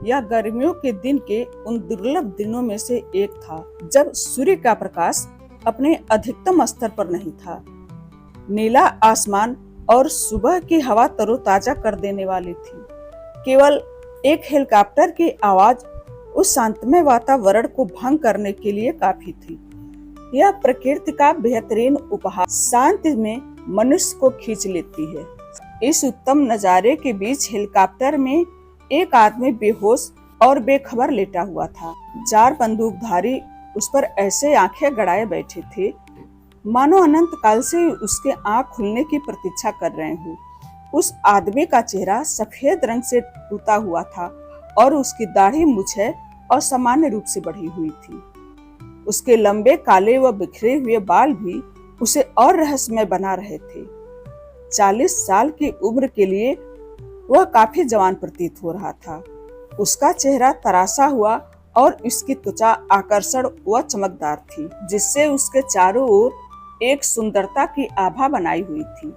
यह गर्मियों के दिन के उन दुर्लभ दिनों में से एक था जब सूर्य का प्रकाश अपने अधिकतम स्तर पर नहीं था। नीला आसमान और सुबह की हवा तरोताजा कर देने वाली थी। केवल एक हेलीकॉप्टर की आवाज उस शांतमय वातावरण को भंग करने के लिए काफी थी। यह प्रकृति का बेहतरीन उपहार शांति में मनुष्य को खींच लेती है। इस उत्तम नजारे के बीच हेलीकॉप्टर में एक आदमी बेहोश और बेखबर लेटा हुआ था। 4 बंदूकधारी उस पर ऐसे आंखें गड़ाए बैठे थे मानो अनंत काल से उसके आंख खुलने की प्रतीक्षा कर रहे हो। उस आदमी का चेहरा सफेद रंग से पुता हुआ था और उसकी दाढ़ी मूछें असामान्य रूप से बढ़ी हुई थी। उसके लंबे काले व बिखरे हुए बाल भी उसे और रहस्यमय बना रहे थे। 40 साल की उम्र के लिए वह काफी जवान प्रतीत हो रहा था। उसका चेहरा तरासा हुआ और उसकी त्वचा आकर्षण व चमकदार थी, जिससे उसके चारों ओर एक सुंदरता की आभा बनाई हुई थी।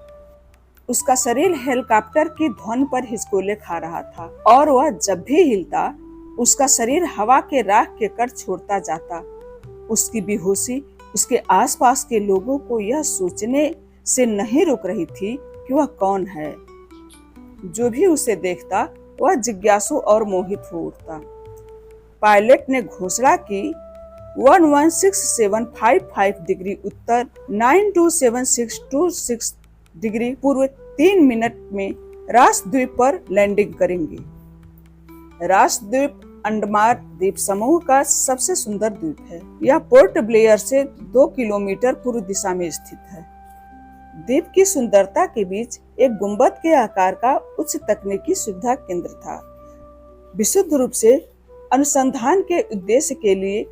उसका शरीर हेलीकॉप्टर की ध्वनि पर हिचकोले खा रहा था और वह जब भी हिलता उसका शरीर हवा के राख के कण छोड़ता जाता। उसकी बेहोशी उसके आसपास के लोगों को यह सोचने से नहीं रोक रही थी कि वह कौन है। जो भी उसे देखता वह जिज्ञासु और मोहित हो उठता। पायलट ने घोषणा की 116,755 डिग्री उत्तर 927626 डिग्री पूर्व 3 मिनट में रास द्वीप पर लैंडिंग करेंगे। रास द्वीप अंडमान द्वीप समूह का सबसे सुंदर द्वीप है। यह पोर्ट ब्लेयर से 2 किलोमीटर पूर्व दिशा में स्थित है। द्वीप की सुंदरता के बीच एक गुंबद के आकार का उच्च तकनीकी सुविधा केंद्र था। विशुद्ध रूप से अनुसंधान के उद्देश्य के लिए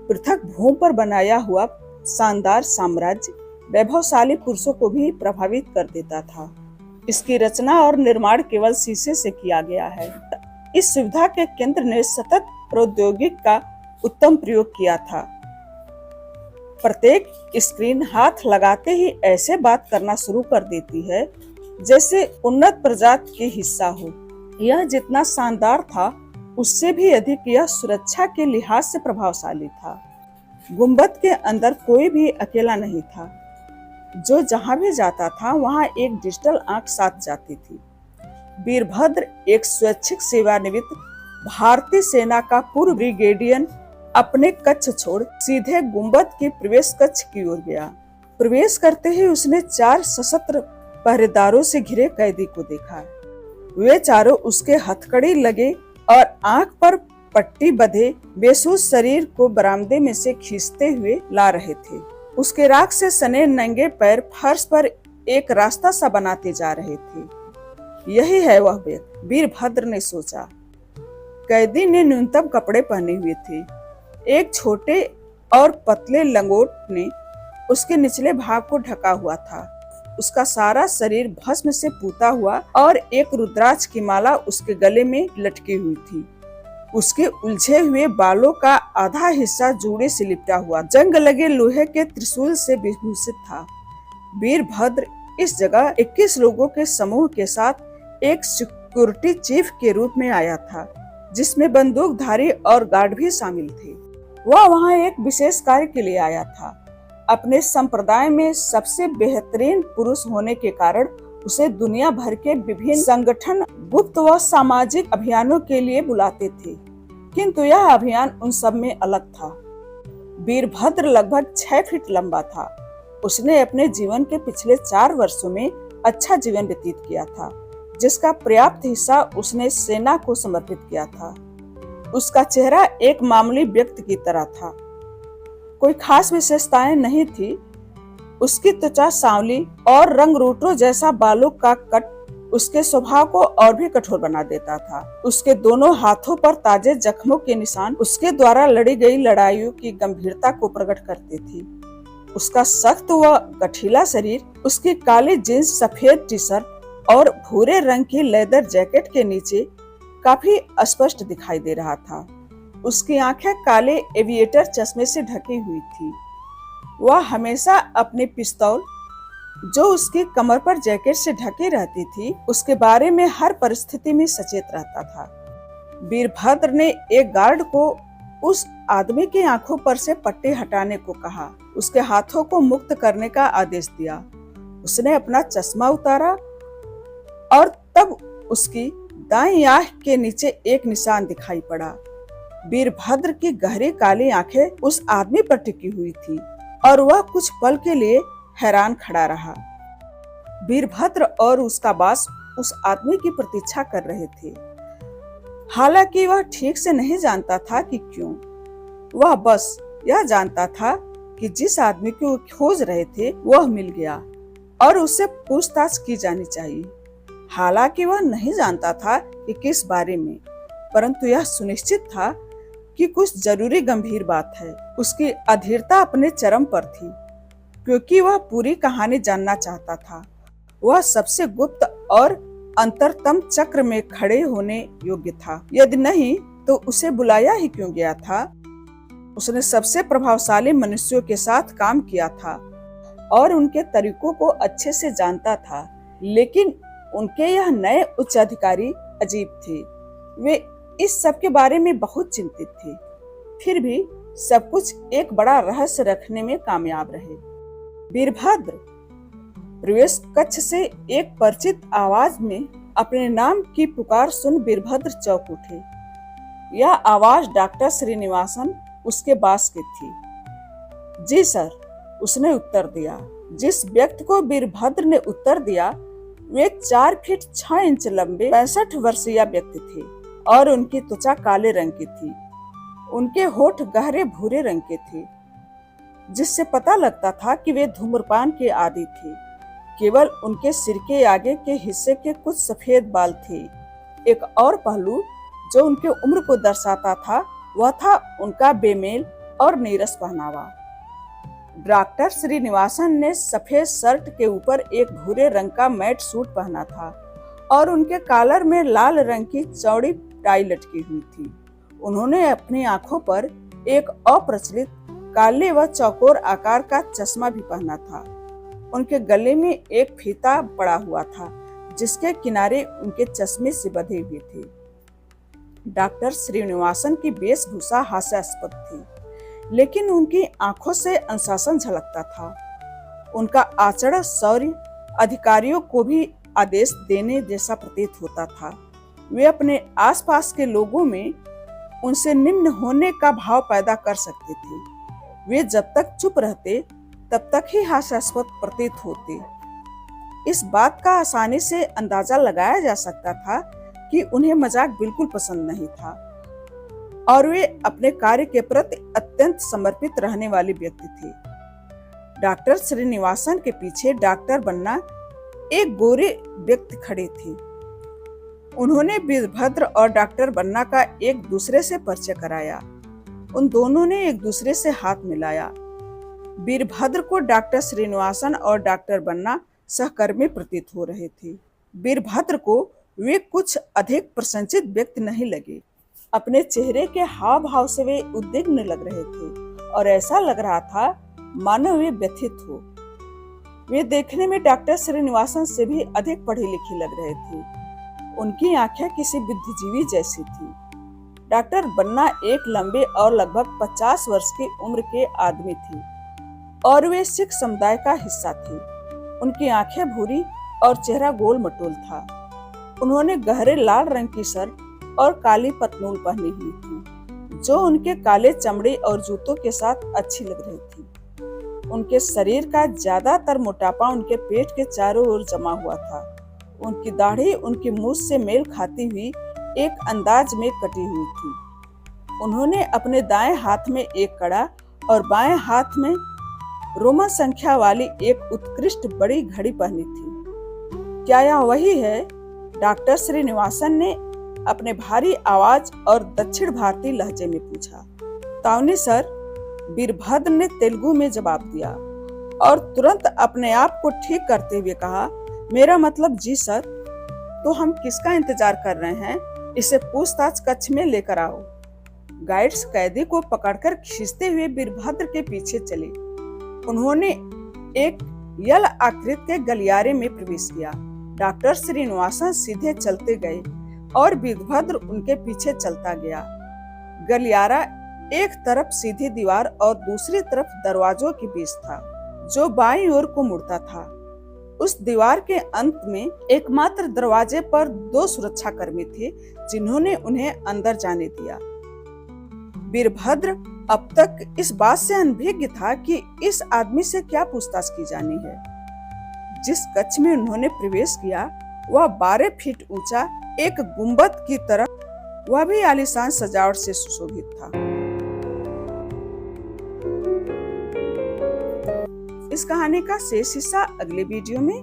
पृथक भूमि पर बनाया हुआ शानदार साम्राज्य वैभवशाली पुरुषों को भी प्रभावित कर देता था। इसकी रचना और निर्माण केवल शीशे से किया गया है। इस सुविधा के केंद्र ने सतत प्रौद्योगिकी का उत्तम प्रयोग किया था। प्रत्येक स्क्रीन हाथ लगाते ही ऐसे बात करना शुरू कर देती है जैसे उन्नत प्रजाति के हिस्सा हो। यह जितना शानदार था उससे भी अधिक यह सुरक्षा के लिहाज से प्रभावशाली था। गुंबद के अंदर कोई भी अकेला नहीं था। जो जहां भी जाता था वहां एक डिजिटल आंख साथ जाती थी। वीरभद्र एक स्वैच्छिक सेवानिवृत्त भारतीय सेना का पूर्व ब्रिगेडियर अपने कक्ष छोड़ सीधे गुंबद के प्रवेश कक्ष की ओर गया। प्रवेश करते ही उसने 4 सशस्त्र पहरेदारों से घिरे कैदी को देखा। वे चारों उसके हथकड़ी लगे और आंख पर पट्टी बंधे बेसुध शरीर को बरामदे में से खींचते हुए ला रहे थे। उसके राख से सने नंगे पैर फर्श पर एक रास्ता सा बनाते जा रहे थे। यही है वह व्यक्ति, वीरभद्र ने सोचा। कैदी ने न्यूनतम कपड़े पहने हुए थे। एक छोटे और पतले लंगोट ने उसके निचले भाग को ढका हुआ था। उसका सारा शरीर भस्म से पूता हुआ और एक रुद्राक्ष की माला उसके गले में लटकी हुई थी। उसके उलझे हुए बालों का आधा हिस्सा जूड़े से लिपटा हुआ जंग लगे लोहे के त्रिशूल से विभूषित था। वीरभद्र इस जगह 21 लोगों के समूह के साथ एक सिक्योरिटी चीफ के रूप में आया था, जिसमें बंदूकधारी और गार्ड भी शामिल थे। वह वहां एक विशेष कार्य के लिए आया था। अपने संप्रदाय में सबसे बेहतरीन पुरुष होने के कारण उसे दुनिया भर के विभिन्न संगठन गुप्त व सामाजिक अभियानों के लिए बुलाते थे, किंतु यह अभियान उन सब में अलग था। वीरभद्र लगभग 6 फीट लंबा था। उसने अपने जीवन के पिछले 4 वर्षों में अच्छा जीवन व्यतीत किया था, जिसका पर्याप्त हिस्सा उसने सेना को समर्पित किया था। उसका चेहरा एक मामूली व्यक्ति की तरह था। कोई खास विशेषताएं नहीं थी। उसकी त्वचा सांवली और रंगरूटों जैसा बालों का कट उसके स्वभाव को और भी कठोर बना देता था। उसके दोनों हाथों पर ताजे जख्मों के निशान उसके द्वारा लड़ी गई लड़ाइयों की गंभीरता को प्रकट करते थे। उसका सख्त व गठीला शरीर उसकी काली जींस, सफेद टी शर्ट और भूरे रंग की लेदर जैकेट के नीचे काफी स्पष्ट दिखाई दे रहा था। उसकी आंखें काले एविएटर चश्मे से ढकी हुई थी। वह हमेशा अपने पिस्तौल, जो उसकी कमर पर जैकेट से ढकी रहती थी, उसके बारे में हर परिस्थिति में सचेत रहता था। वीरभद्र ने एक गार्ड को उस आदमी की आंखों पर से पट्टी हटाने को कहा। उसके हाथों को मुक्त करने का आदेश दिया। उसने अपना चश्मा उतारा और तब उसकी दाईं आंख के नीचे एक निशान दिखाई पड़ा। वीरभद्र की गहरी काली आंखें उस आदमी पर टिकी हुई थी और वह कुछ पल के लिए हैरान खड़ा रहा। वीरभद्र और उसका बॉस उस आदमी की प्रतीक्षा कर रहे थे। हालांकि वह ठीक से नहीं जानता था कि क्यों। वह बस यह जानता था कि जिस आदमी को वो खोज रहे थे वह मिल गया और उससे पूछताछ की जानी चाहिए। हालांकि वह नहीं जानता था कि किस बारे में, परंतु यह सुनिश्चित था कि कुछ जरूरी गंभीर बात है। उसकी अधीरता अपने चरम पर थी क्योंकि वह पूरी कहानी जानना चाहता था। वह सबसे गुप्त और अंतरतम चक्र में खड़े होने योग्य था। यदि नहीं तो उसे बुलाया ही क्यों गया था? उसने सबसे प्रभावशाली मनुष्यों के साथ काम किया था और उनके तरीकों को अच्छे से जानता था, लेकिन उनके यह नए उच्च अधिकारी अजीब थे। वे इस सब के बारे में बहुत चिंतित थे, फिर भी सब कुछ एक बड़ा रहस्य रखने में कामयाब रहे। वीरभद्र प्रवेश कक्ष से एक परिचित आवाज में अपने नाम की पुकार सुन वीरभद्र चौंक उठे। यह आवाज डॉक्टर श्रीनिवासन उसके पास की थी। जी सर, उसने उत्तर दिया। जिस व्यक्ति को वीरभद्र ने उत्तर दिया वे 4 फीट 6 इंच लंबे 65 वर्षीय व्यक्ति थे और उनकी त्वचा काले रंग की थी। उनके होठ गहरे भूरे रंग के थे, जिससे पता लगता था कि वे धूम्रपान के आदी थे। केवल उनके सिर के आगे के हिस्से के कुछ सफेद बाल थे। एक और पहलू जो उनके उम्र को दर्शाता था वह था उनका बेमेल और नीरस पहनावा। डॉक्टर श्रीनिवासन ने सफेद शर्ट के ऊपर एक भूरे रंग का मैट सूट पहना था और उनके कॉलर में लाल रंग की चौड़ी टाई लटकी हुई थी। उन्होंने अपनी आंखों पर एक अप्रचलित काले व चौकोर आकार का चश्मा भी पहना था। उनके गले में एक फीता पड़ा हुआ था जिसके किनारे उनके चश्मे से बंधे हुए थे। डॉक्टर श्रीनिवासन की वेशभूषा हास्यास्पद थी, लेकिन उनकी आंखों से अनुशासन झलकता था। उनका आचरण शौर्य अधिकारियों को भी आदेश देने जैसा प्रतीत होता था। वे अपने आसपास के लोगों में उनसे निम्न होने का भाव पैदा कर सकते थे। वे जब तक चुप रहते तब तक ही हास्यास्पद प्रतीत होते। इस बात का आसानी से अंदाजा लगाया जा सकता था कि उन्हें मजाक बिल्कुल पसंद नहीं था और वे अपने कार्य के प्रति अत्यंत समर्पित रहने वाले व्यक्ति थे। डॉक्टर श्रीनिवासन के पीछे डॉक्टर बन्ना एक गोरे व्यक्ति खड़े थे। उन्होंने वीरभद्र और डॉक्टर बन्ना का एक दूसरे से परिचय कराया। उन दोनों ने एक दूसरे से हाथ मिलाया। वीरभद्र को डॉक्टर श्रीनिवासन और डॉक्टर बन्ना सहकर्मी प्रतीत हो रहे थे। वीरभद्र को वे कुछ अधिक प्रशंसित व्यक्ति नहीं लगे। अपने चेहरे के हाव भाव से वे उद्विग्न लग रहे थे और ऐसा लग रहा था मानो वे व्यथित हो। वे देखने में डॉक्टर श्रीनिवासन से भी अधिक पढ़ी लिखी लग रहे थे। उनकी आंखें किसी बुद्धिजीवी जैसी थी। डॉक्टर बन्ना एक लंबे और लगभग 50 वर्ष की उम्र के आदमी थे और वे सिख समुदाय का हिस्सा थे। उनकी आंखें भूरी और चेहरा गोल मटोल था। उन्होंने गहरे लाल रंग की शर्ट और काली पतलून पहनी हुई थी जो उनके काले चमड़े और जूतों के साथ अच्छी लग रही थी। उनके शरीर का ज्यादातर मोटापा उनके पेट के चारों ओर जमा हुआ था। उनकी दाढ़ी उनकी मूछ से मेल खाती हुई एक अंदाज में कटी हुई थी। उन्होंने अपने दाएं हाथ में एक कड़ा और बाएं हाथ में रोमन संख्या वाली एक उत्कृष्ट बड़ी घड़ी पहनी थी। क्या यह वही है? डॉक्टर श्रीनिवासन ने अपने भारी आवाज और दक्षिण भारतीय लहजे में पूछा। तावनी सर, वीरभद्र ने तेलुगु में जवाब दिया और तुरंत अपने आप को ठीक करते हुए कहा, मेरा मतलब जी सर। तो हम किसका इंतजार कर रहे हैं? इसे पूछताछ कक्ष में लेकर आओ। गाइड्स कैदी को पकड़कर खींचते हुए वीरभद्र के पीछे चले। उन्होंने एक यल आकृति के गलियारे में प्रवेश किया। डॉक्टर श्रीनिवासन सीधे चलते गए और वीरभद्र उनके पीछे चलता गया। गलियारा एक तरफ सीधी दीवार और दूसरी तरफ दरवाजों के बीच था, जो बाईं ओर को मुड़ता था। उस दीवार के अंत में एकमात्र दरवाजे पर 2 सुरक्षाकर्मी थे, जिन्होंने उन्हें अंदर जाने दिया। वीरभद्र अब तक इस बात से अनभिज्ञ था कि इस आदमी से क्या पूछताछ की जानी है। जिस कक्ष में उन्होंने प्रवेश किया वह 12 फीट ऊंचा एक गुंबद की तरह, वह भी आलीशान सजावट से सुशोभित था। इस कहानी का शेष हिस्सा अगले वीडियो में